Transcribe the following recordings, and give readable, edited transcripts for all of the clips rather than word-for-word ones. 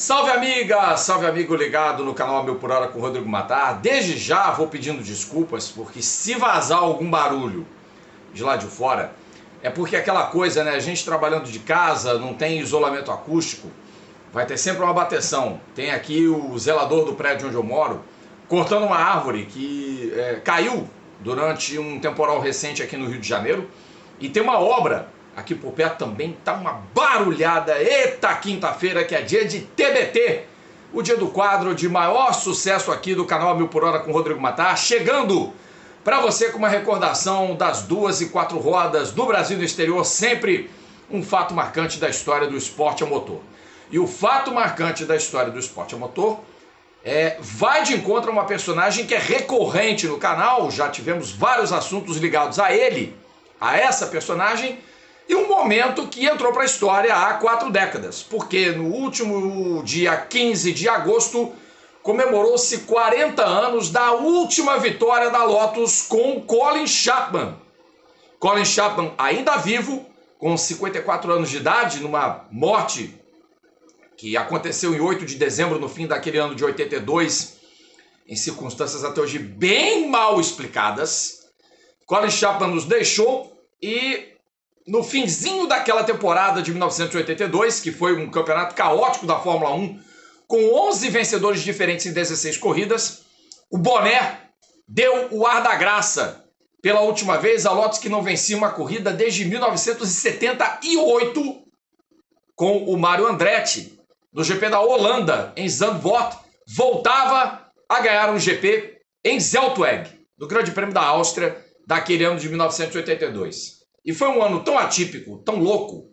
Salve amiga, salve amigo ligado no canal Mil por Hora com Rodrigo Matar. Desde já vou pedindo desculpas, porque se vazar algum barulho de lá de fora, é porque aquela coisa, né? A gente trabalhando de casa, não tem isolamento acústico, vai ter sempre uma bateção. Tem aqui o zelador do prédio onde eu moro, cortando uma árvore que caiu durante um temporal recente aqui no Rio de Janeiro. E tem uma obra aqui por perto também, tá uma barulhada. Eita, quinta-feira que é dia de TBT, o dia do quadro de maior sucesso aqui do canal Mil por Hora com Rodrigo Matar, chegando para você com uma recordação das 2 e 4 rodas no Brasil e no exterior, sempre um fato marcante da história do esporte a motor. E o fato marcante da história do esporte a motor vai de encontro a uma personagem que é recorrente no canal. Já tivemos vários assuntos ligados a ele, a essa personagem, e um momento que entrou para a história há 4 décadas, porque no último dia 15 de agosto comemorou-se 40 anos da última vitória da Lotus com Colin Chapman. Colin Chapman ainda vivo, com 54 anos de idade, numa morte que aconteceu em 8 de dezembro, no fim daquele ano de 82, em circunstâncias até hoje bem mal explicadas. Colin Chapman nos deixou e no finzinho daquela temporada de 1982, que foi um campeonato caótico da Fórmula 1, com 11 vencedores diferentes em 16 corridas, o boné deu o ar da graça. Pela última vez, a Lotus, que não vencia uma corrida desde 1978, com o Mario Andretti, no GP da Holanda, em Zandvoort, voltava a ganhar um GP em Zeltweg, no Grande Prêmio da Áustria, daquele ano de 1982. E foi um ano tão atípico, tão louco,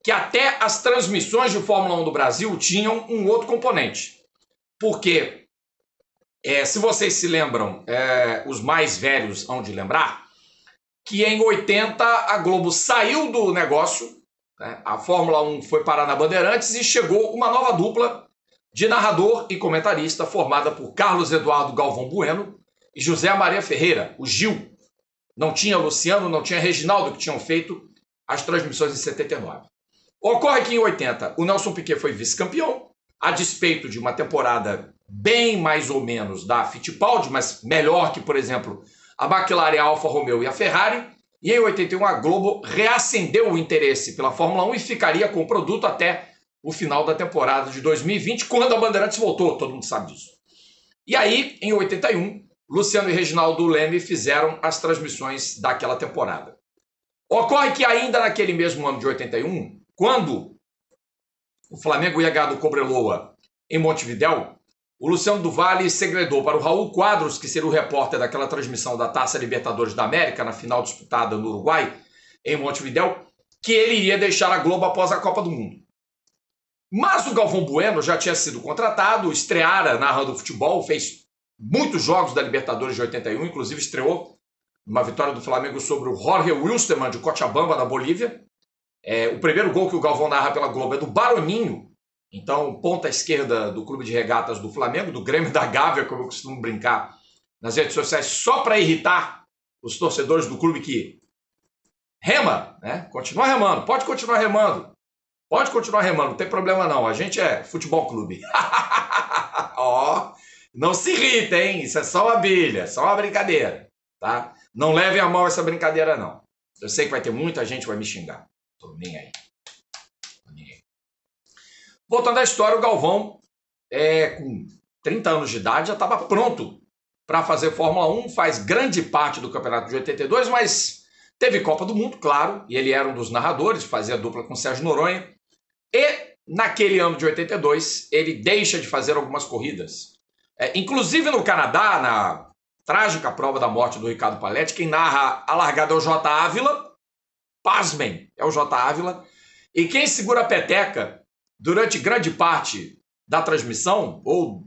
que até as transmissões de Fórmula 1 do Brasil tinham um outro componente. Porque, se vocês se lembram, os mais velhos hão de lembrar, que em 80 a Globo saiu do negócio, né? A Fórmula 1 foi parar na Bandeirantes e chegou uma nova dupla de narrador e comentarista formada por Carlos Eduardo Galvão Bueno e José Maria Ferreira, o Gil. Não tinha Luciano, não tinha Reginaldo, que tinham feito as transmissões em 79. Ocorre que em 80 o Nelson Piquet foi vice-campeão, a despeito de uma temporada bem mais ou menos da Fittipaldi, mas melhor que, por exemplo, a McLaren, a Alfa Romeo e a Ferrari. E em 81 a Globo reacendeu o interesse pela Fórmula 1 e ficaria com o produto até o final da temporada de 2020, quando a Bandeirantes voltou, todo mundo sabe disso. E aí, em 81, Luciano e Reginaldo Leme fizeram as transmissões daquela temporada. Ocorre que ainda naquele mesmo ano de 81, quando o Flamengo ia ganhar do Cobreloa em Montevidéu, o Luciano do Vale segredou para o Raul Quadros, que seria o repórter daquela transmissão da Taça Libertadores da América, na final disputada no Uruguai, em Montevidéu, que ele iria deixar a Globo após a Copa do Mundo. Mas o Galvão Bueno já tinha sido contratado, estreara narrando futebol, fez muitos jogos da Libertadores de 81, inclusive estreou uma vitória do Flamengo sobre o Jorge Wilstermann de Cochabamba, na Bolívia. O primeiro gol que o Galvão narra pela Globo é do Baroninho, então ponta esquerda do Clube de Regatas do Flamengo, do Grêmio da Gávea, como eu costumo brincar nas redes sociais, só para irritar os torcedores do clube que rema, né? Continua remando, pode continuar remando, não tem problema não, a gente é futebol clube. Ó, não se irrita, hein? Isso é só uma bilha, só uma brincadeira, tá? Não levem a mal essa brincadeira, não. Eu sei que vai ter muita gente que vai me xingar. Tô nem aí. Voltando à história, o Galvão, com 30 anos de idade, já estava pronto para fazer Fórmula 1, faz grande parte do campeonato de 82, mas teve Copa do Mundo, claro, e ele era um dos narradores, fazia dupla com Sérgio Noronha. E naquele ano de 82, ele deixa de fazer algumas corridas. Inclusive no Canadá, na trágica prova da morte do Ricardo Paletti, quem narra a largada é o J. Ávila. Pasmem, é o J. Ávila. E quem segura a peteca durante grande parte da transmissão, ou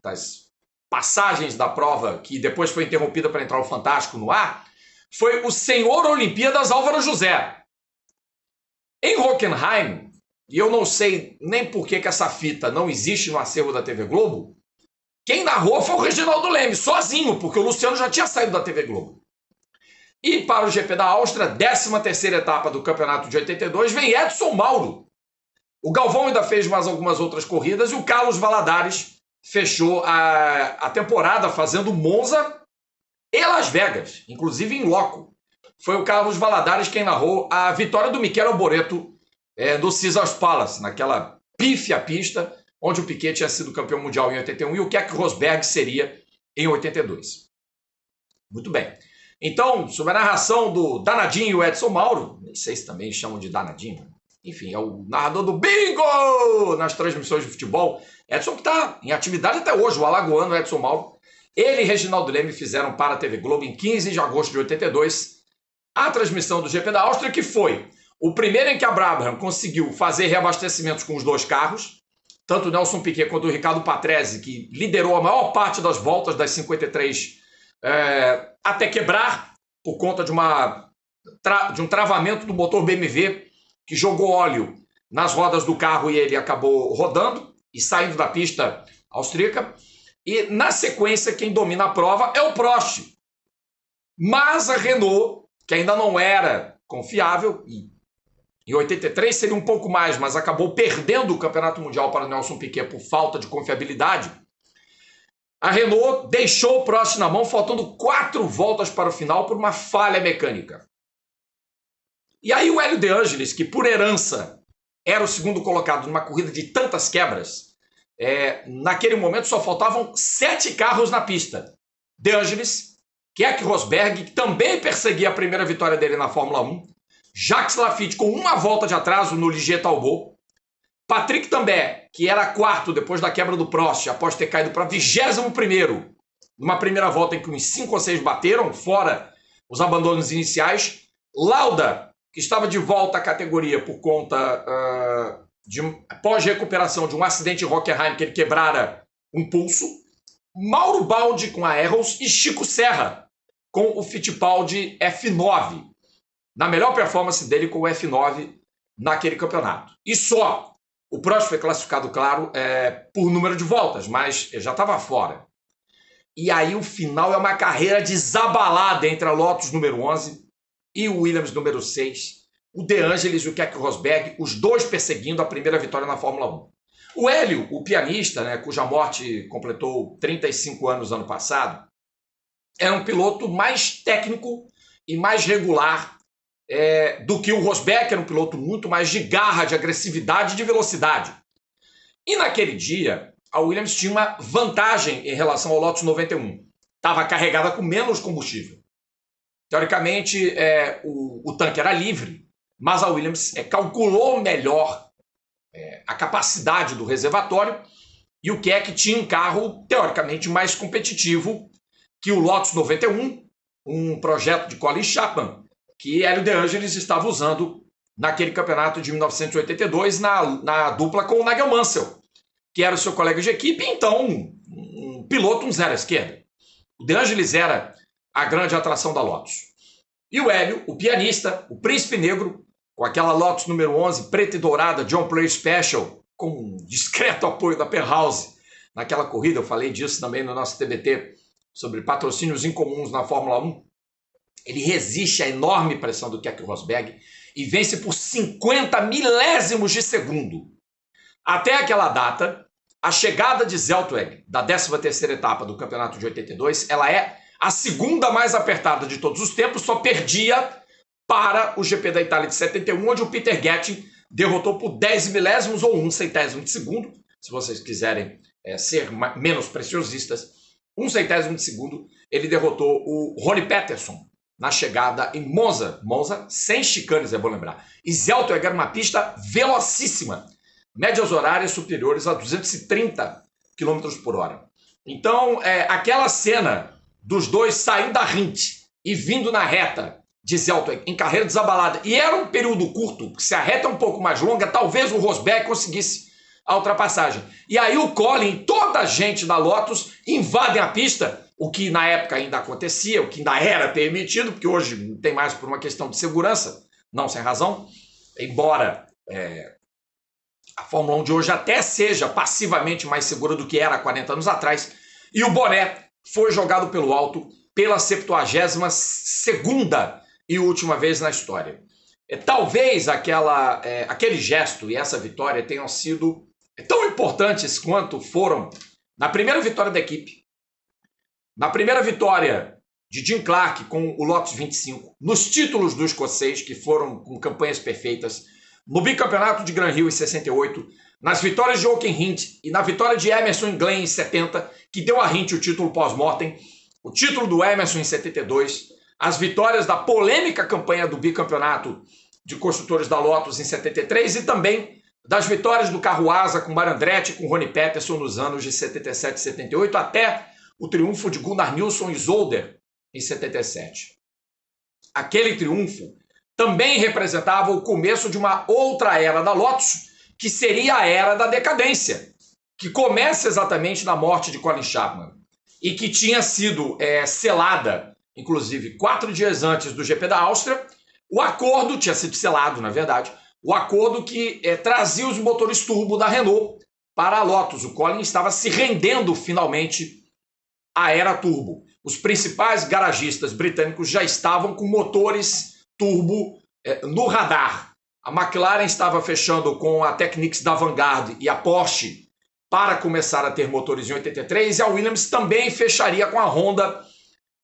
das passagens da prova, que depois foi interrompida para entrar o Fantástico no ar, foi o senhor Olimpíadas Álvaro José. Em Hockenheim, e eu não sei nem por que essa fita não existe no acervo da TV Globo, quem narrou foi o Reginaldo Leme, sozinho, porque o Luciano já tinha saído da TV Globo. E para o GP da Áustria, 13ª etapa do campeonato de 82, vem Edson Mauro, O Galvão ainda fez mais algumas outras corridas e o Carlos Valadares fechou a temporada fazendo Monza e Las Vegas, inclusive em loco. Foi o Carlos Valadares quem narrou a vitória do Michele Alboreto do Caesars Palace, naquela pífia pista onde o Piquet tinha sido campeão mundial em 81 e o Keck Rosberg seria em 82. Muito bem. Então, sobre a narração do danadinho Edson Mauro, nem sei se também chamam de danadinho, enfim, é o narrador do bingo nas transmissões de futebol. Edson que está em atividade até hoje, o alagoano Edson Mauro. Ele e Reginaldo Leme fizeram para a TV Globo em 15 de agosto de 82 a transmissão do GP da Áustria, que foi o primeiro em que a Brabham conseguiu fazer reabastecimentos com os dois carros, tanto o Nelson Piquet quanto o Ricardo Patrese, que liderou a maior parte das voltas das 53 até quebrar, por conta de um travamento do motor BMW, que jogou óleo nas rodas do carro e ele acabou rodando e saindo da pista austríaca. E, na sequência, quem domina a prova é o Prost. Mas a Renault, que ainda não era confiável, e em 83 seria um pouco mais, mas acabou perdendo o Campeonato Mundial para o Nelson Piquet por falta de confiabilidade, a Renault deixou o Prost na mão, faltando 4 voltas para o final por uma falha mecânica. E aí o Hélio De Angelis, que por herança era o segundo colocado numa corrida de tantas quebras, naquele momento só faltavam 7 carros na pista. De Angelis, Keck Rosberg, que também perseguia a primeira vitória dele na Fórmula 1, Jacques Lafitte com uma volta de atraso no Ligier Talbot, Patrick Tambay, que era quarto depois da quebra do Prost, após ter caído para 21º, numa primeira volta em que uns 5 ou 6 bateram, fora os abandonos iniciais, Lauda, que estava de volta à categoria por conta de pós-recuperação de um acidente em Hockenheim, que ele quebrara um pulso, Mauro Baldi com a Arrows e Chico Serra com o Fittipaldi F9, na melhor performance dele com o F9 naquele campeonato. E só o Prost foi classificado, claro, por número de voltas, mas já estava fora. E aí o final é uma carreira desabalada entre a Lotus número 11 e o Williams número 6, o De Angelis e o Keck Rosberg, os dois perseguindo a primeira vitória na Fórmula 1. O Hélio, o pianista, cuja morte completou 35 anos ano passado, era um piloto mais técnico e mais regular do que o Rosberg, era um piloto muito mais de garra, de agressividade e de velocidade. E naquele dia, a Williams tinha uma vantagem em relação ao Lotus 91. Estava carregada com menos combustível. Teoricamente, o tanque era livre, mas a Williams calculou melhor a capacidade do reservatório e o Keck tinha um carro teoricamente mais competitivo que o Lotus 91, um projeto de Colin Chapman, que Hélio De Angelis estava usando naquele campeonato de 1982 na dupla com o Nigel Mansell, que era o seu colega de equipe, então um piloto, um zero à esquerda. O De Angelis era a grande atração da Lotus. E o Hélio, o pianista, o príncipe negro, com aquela Lotus número 11, preta e dourada, John Player Special, com um discreto apoio da Perhouse naquela corrida, eu falei disso também no nosso TBT, sobre patrocínios incomuns na Fórmula 1, ele resiste à enorme pressão do Keck Rosberg e vence por 50 milésimos de segundo. Até aquela data, a chegada de Zellweger, da 13ª etapa do campeonato de 82, ela é a segunda mais apertada de todos os tempos, só perdia para o GP da Itália de 71, onde o Peter Getting derrotou por 10 milésimos ou 1 centésimo de segundo, se vocês quiserem ser menos preciosistas, 1 centésimo de segundo, ele derrotou o Ronnie Peterson na chegada em Monza. Monza sem chicanes, é bom lembrar. E Zellweger era uma pista velocíssima, médias horárias superiores a 230 km por hora. Então, aquela cena dos dois saindo da Rindt e vindo na reta de Zellweger em carreira desabalada, e era um período curto, porque se a reta é um pouco mais longa, talvez o Rosberg conseguisse a ultrapassagem. E aí o Colin e toda a gente da Lotus invadem a pista, o que na época ainda acontecia, o que ainda era permitido, porque hoje não tem mais por uma questão de segurança, não sem razão, embora a Fórmula 1 de hoje até seja passivamente mais segura do que era há 40 anos atrás, e o boné foi jogado pelo alto pela 72ª e última vez na história. Talvez aquele gesto e essa vitória tenham sido tão importantes quanto foram na primeira vitória da equipe, na primeira vitória de Jim Clark com o Lotus 25, nos títulos do escocês, que foram com campanhas perfeitas, no bicampeonato de Grand Hill em 68, nas vitórias de Joaquim Hint e na vitória de Emerson Glenn em 70, que deu a Hint o título pós-mortem, o título do Emerson em 72, as vitórias da polêmica campanha do bicampeonato de construtores da Lotus em 73 e também das vitórias do carro asa com Mário Andretti e com Ronnie Peterson nos anos de 77 e 78, até o triunfo de Gunnar Nilsson e Zolder em 77. Aquele triunfo também representava o começo de uma outra era da Lotus, que seria a era da decadência, que começa exatamente na morte de Colin Chapman e que tinha sido selada, inclusive 4 dias antes do GP da Áustria. O acordo tinha sido selado, na verdade, o acordo que trazia os motores turbo da Renault para a Lotus. O Colin estava se rendendo finalmente à era turbo. Os principais garagistas britânicos já estavam com motores turbo no radar. A McLaren estava fechando com a Technics da Vanguard e a Porsche para começar a ter motores em 83, e a Williams também fecharia com a Honda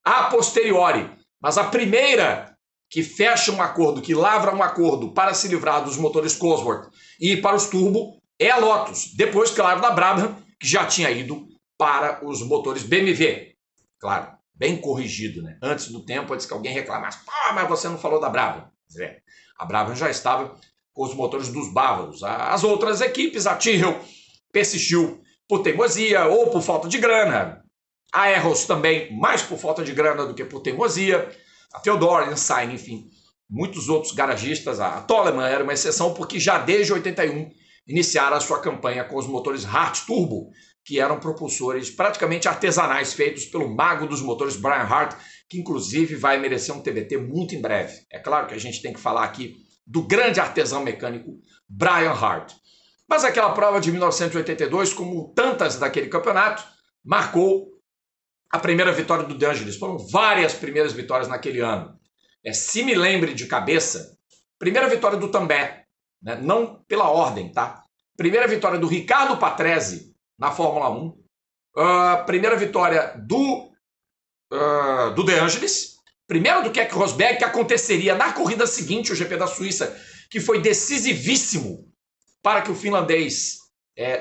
a posteriori. Mas a primeira que fecha um acordo, que lavra um acordo para se livrar dos motores Cosworth e ir para os turbo, é a Lotus. Depois, claro, da Brabham, que já tinha ido para os motores BMW. Claro, bem corrigido, né? Antes do tempo, antes que alguém reclamasse, mas você não falou da Brabham. A Brabham já estava com os motores dos bávaros. As outras equipes, a Tyrrell, persistiu por teimosia ou por falta de grana. A Arrows também, mais por falta de grana do que por teimosia. A Theodore, Ensign, enfim, muitos outros garagistas. A Toleman era uma exceção porque já desde 81 iniciaram a sua campanha com os motores Hart Turbo, que eram propulsores praticamente artesanais feitos pelo mago dos motores Brian Hart, que inclusive vai merecer um TBT muito em breve. É claro que a gente tem que falar aqui do grande artesão mecânico Brian Hart. Mas aquela prova de 1982, como tantas daquele campeonato, marcou a primeira vitória do De Angelis. Foram várias primeiras vitórias naquele ano. Se me lembre de cabeça, primeira vitória do També, né? Não pela ordem, tá? Primeira vitória do Ricardo Patrese na Fórmula 1. Primeira vitória do De Angelis. Primeiro do Keck Rosberg, que aconteceria na corrida seguinte, o GP da Suíça, que foi decisivíssimo para que o finlandês,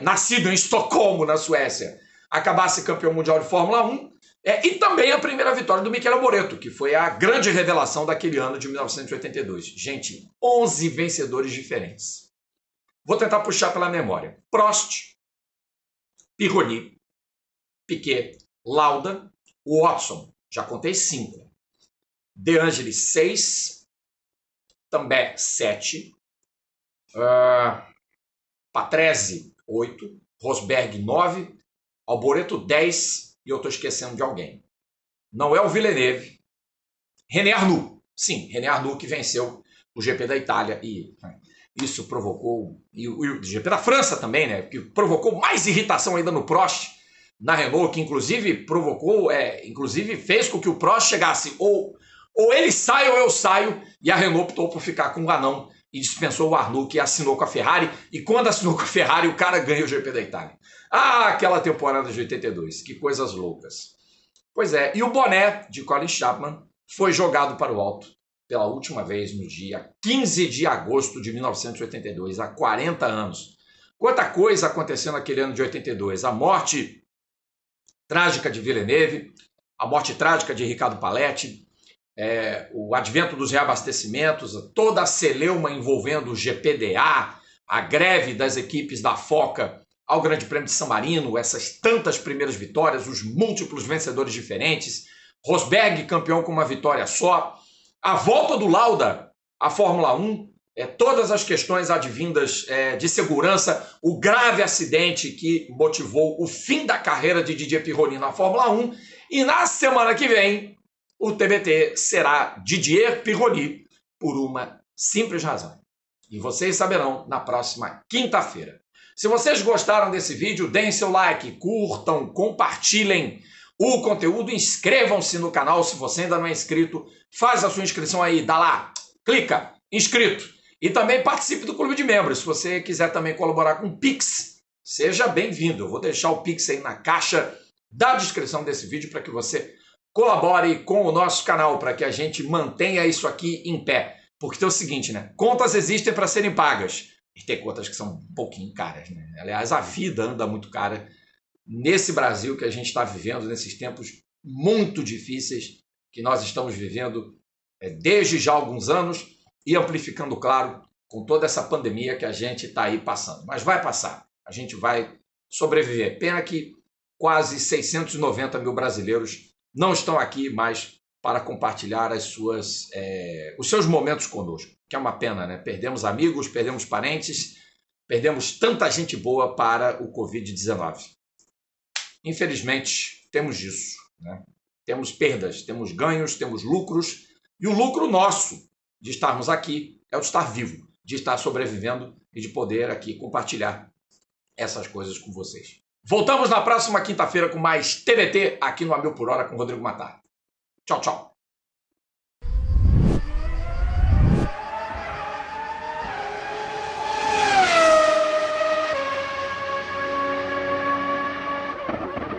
nascido em Estocolmo, na Suécia, acabasse campeão mundial de Fórmula 1. E também a primeira vitória do Michele Moretto, que foi a grande revelação daquele ano de 1982. Gente, 11 vencedores diferentes. Vou tentar puxar pela memória. Prost, Pironi, Piquet, Lauda, Watson, já contei 5. De Angelis, 6. Também 7. Patrese, 8. Rosberg, 9. Alboreto, 10. E eu estou esquecendo de alguém. Não é o Villeneuve. René Arnoux. Sim, René Arnoux que venceu o GP da Itália. E isso provocou... E o GP da França também, né? Que provocou mais irritação ainda no Prost, na Renault, que inclusive provocou... inclusive fez com que o Prost chegasse ou ele sai ou eu saio. E a Renault optou por ficar com o anão e dispensou o Arnoux, que assinou com a Ferrari. E quando assinou com a Ferrari, o cara ganha o GP da Itália. Aquela temporada de 82, que coisas loucas. Pois é, e o boné de Colin Chapman foi jogado para o alto pela última vez no dia 15 de agosto de 1982, há 40 anos. Quanta coisa aconteceu naquele ano de 82. A morte trágica de Villeneuve, a morte trágica de Ricardo Paletti, o advento dos reabastecimentos, toda a celeuma envolvendo o GPDA, a greve das equipes da FOCA ao Grande Prêmio de San Marino, essas tantas primeiras vitórias, os múltiplos vencedores diferentes, Rosberg campeão com uma vitória só, a volta do Lauda à Fórmula 1, todas as questões advindas de segurança, o grave acidente que motivou o fim da carreira de Didier Pironi na Fórmula 1, e na semana que vem o TBT será Didier Pironi, por uma simples razão. E vocês saberão na próxima quinta-feira. Se vocês gostaram desse vídeo, deem seu like, curtam, compartilhem o conteúdo, inscrevam-se no canal se você ainda não é inscrito, faz a sua inscrição aí, dá lá, clica inscrito. E também participe do clube de membros. Se você quiser também colaborar com o Pix, seja bem-vindo. Eu vou deixar o Pix aí na caixa da descrição desse vídeo para que você colabore com o nosso canal, para que a gente mantenha isso aqui em pé. Porque tem o seguinte, né? Contas existem para serem pagas. E tem contas que são um pouquinho caras, né? Aliás, a vida anda muito cara nesse Brasil que a gente está vivendo, nesses tempos muito difíceis que nós estamos vivendo desde já alguns anos e amplificando, claro, com toda essa pandemia que a gente está aí passando. Mas vai passar, a gente vai sobreviver. Pena que quase 690 mil brasileiros não estão aqui mais para compartilhar os seus momentos conosco, que é uma pena, né? Perdemos amigos, perdemos parentes, perdemos tanta gente boa para o Covid-19. Infelizmente, temos disso, né? Temos perdas, temos ganhos, temos lucros, e o lucro nosso de estarmos aqui é o de estar vivo, de estar sobrevivendo e de poder aqui compartilhar essas coisas com vocês. Voltamos na próxima quinta-feira com mais TBT aqui no A Mil por Hora com Rodrigo Matar. Tchau, tchau.